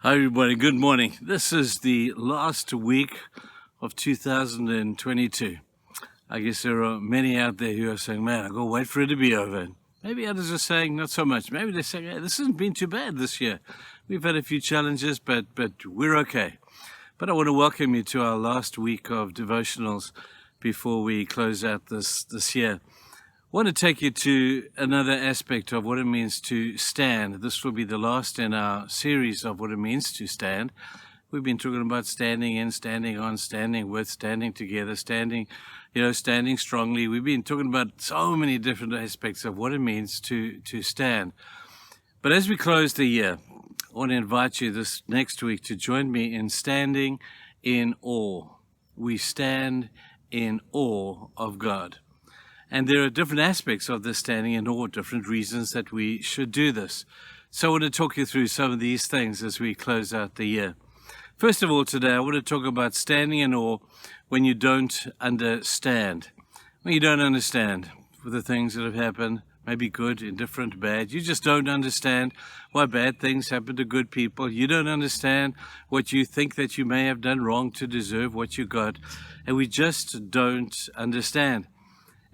Hi, everybody. Good morning. This is the last week of 2022. I guess there are many out there who are saying, man, I've got to wait for it to be over. Maybe others are saying, not so much. Maybe they're saying, hey, this hasn't been too bad this year. We've had a few challenges, but we're okay. But I want to welcome you to our last week of devotionals before we close out this year. I want to take you to another aspect of what it means to stand. This will be the last in our series of what it means to stand. We've been talking about standing in, standing on, standing with, standing together, standing strongly. We've been talking about so many different aspects of what it means to stand. But as we close the year, I want to invite you this next week to join me in standing in awe. We stand in awe of God. And there are different aspects of this standing in awe, different reasons that we should do this. So I want to talk you through some of these things as we close out the year. First of all, today I want to talk about standing in awe when you don't understand. When you don't understand for the things that have happened, maybe good, indifferent, bad. You just don't understand why bad things happen to good people. You don't understand what you think that you may have done wrong to deserve what you got. And we just don't understand.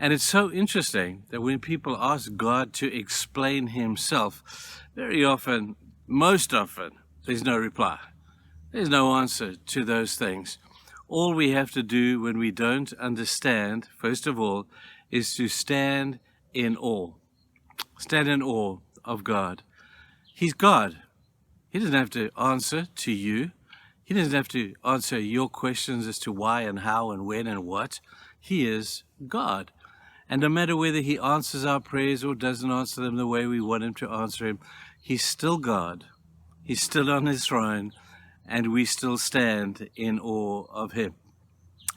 And it's so interesting that when people ask God to explain himself, very often, most often, there's no reply. There's no answer to those things. All we have to do when we don't understand, first of all, is to stand in awe. Stand in awe of God. He's God. He doesn't have to answer to you. He doesn't have to answer your questions as to why and how and when and what. He is God. And no matter whether he answers our prayers or doesn't answer them the way we want him to answer him, he's still God. He's still on his throne, and we still stand in awe of him.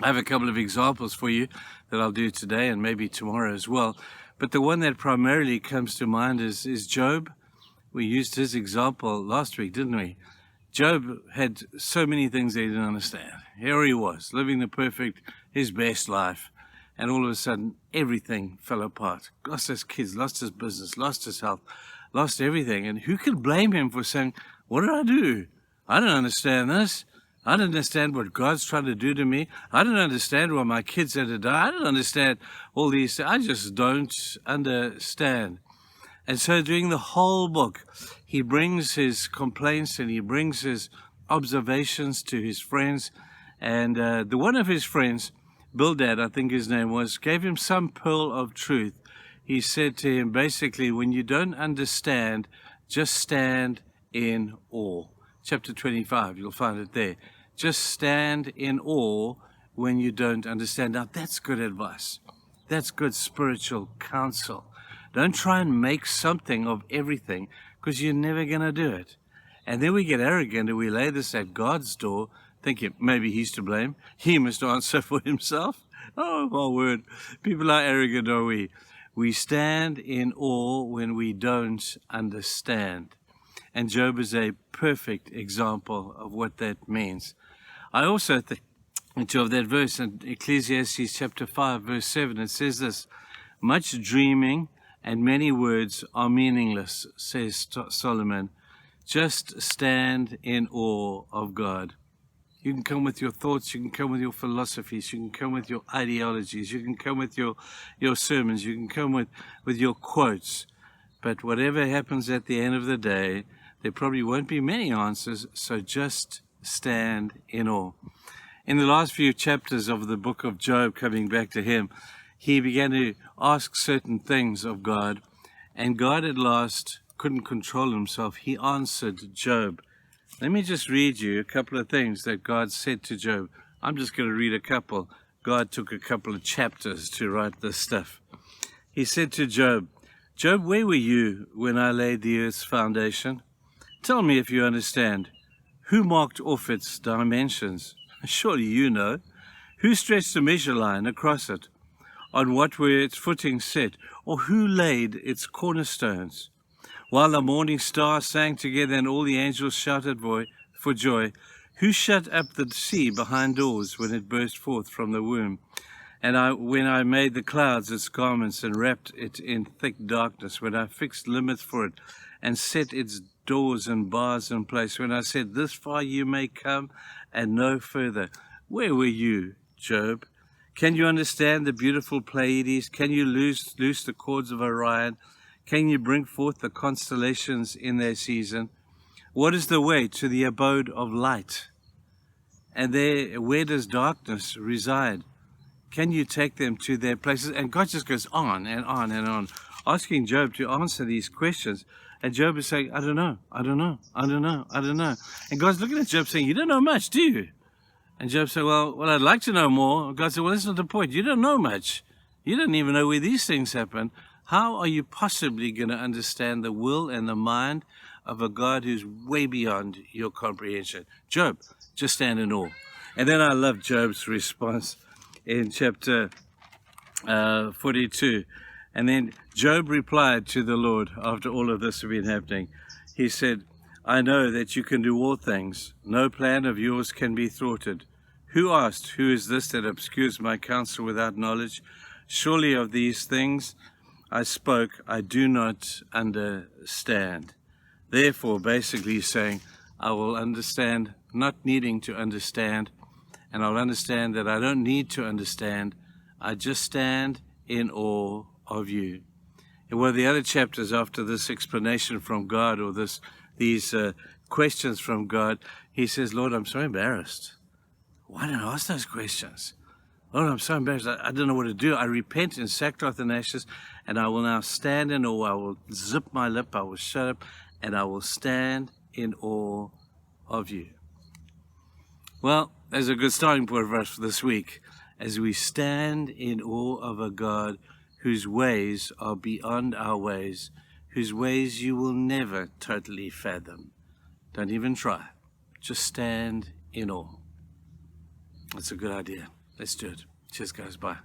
I have a couple of examples for you that I'll do today and maybe tomorrow as well. But the one that primarily comes to mind is Job. We used his example last week, didn't we? Job had so many things that he didn't understand. Here he was, living his best life. And all of a sudden, everything fell apart. Lost his kids, lost his business, lost his health, lost everything. And who can blame him for saying, what did I do? I don't understand this. I don't understand what God's trying to do to me. I don't understand why my kids had to die. I don't understand all these things. I just don't understand. And so during the whole book, he brings his complaints and he brings his observations to his friends. And the one of his friends, Bildad, I think his name was, gave him some pearl of truth. He said to him, basically, when you don't understand, just stand in awe. Chapter 25, you'll find it there. Just stand in awe when you don't understand. Now, that's good advice. That's good spiritual counsel. Don't try and make something of everything, because you're never going to do it. And then we get arrogant and we lay this at God's door, thinking maybe he's to blame. He must answer for himself. Oh, my word. People are arrogant, are we? We stand in awe when we don't understand. And Job is a perfect example of what that means. I also think of that verse in Ecclesiastes chapter 5, verse 7. It says this, much dreaming and many words are meaningless, says Solomon. Just stand in awe of God. You can come with your thoughts, you can come with your philosophies, you can come with your ideologies, you can come with your sermons, you can come with your quotes. But whatever happens at the end of the day, there probably won't be many answers, so just stand in awe. In the last few chapters of the book of Job, coming back to him, he began to ask certain things of God, and God at last couldn't control himself. He answered Job. Let me just read you a couple of things that God said to Job. I'm just going to read a couple. God took a couple of chapters to write this stuff. He said to Job, Job, where were you when I laid the earth's foundation? Tell me if you understand. Who marked off its dimensions? Surely you know. Who stretched the measure line across it? On what were its footings set? Or who laid its cornerstones? While the morning stars sang together and all the angels shouted for joy, who shut up the sea behind doors when it burst forth from the womb? And when I made the clouds its garments and wrapped it in thick darkness, when I fixed limits for it and set its doors and bars in place, when I said, this far you may come and no further. Where were you, Job? Can you understand the beautiful Pleiades? Can you loose the cords of Orion? Can you bring forth the constellations in their season? What is the way to the abode of light? And there, where does darkness reside? Can you take them to their places? And God just goes on and on and on, asking Job to answer these questions. And Job is saying, I don't know, I don't know, I don't know, I don't know. And God's looking at Job saying, you don't know much, do you? And Job said, well, I'd like to know more. And God said, well, that's not the point. You don't know much. You don't even know where these things happen. How are you possibly going to understand the will and the mind of a God who's way beyond your comprehension? Job, just stand in awe. And then I love Job's response in chapter 42. And then Job replied to the Lord after all of this had been happening. He said, I know that you can do all things. No plan of yours can be thwarted. Who asked, who is this that obscures my counsel without knowledge? Surely of these things I spoke, I do not understand. Therefore, basically saying, I will understand, not needing to understand, and I'll understand that I don't need to understand. I just stand in awe of you. In one of the other chapters after this explanation from God, or these questions from God, he says, Lord, I'm so embarrassed. Why didn't I ask those questions? Lord, I'm so embarrassed. I don't know what to do. I repent in sackcloth and ashes, and I will now stand in awe. I will zip my lip, I will shut up, and I will stand in awe of you. Well, there's a good starting point for us for this week, as we stand in awe of a God whose ways are beyond our ways, whose ways you will never totally fathom. Don't even try. Just stand in awe. That's a good idea. Let's do it. Cheers, guys. Bye.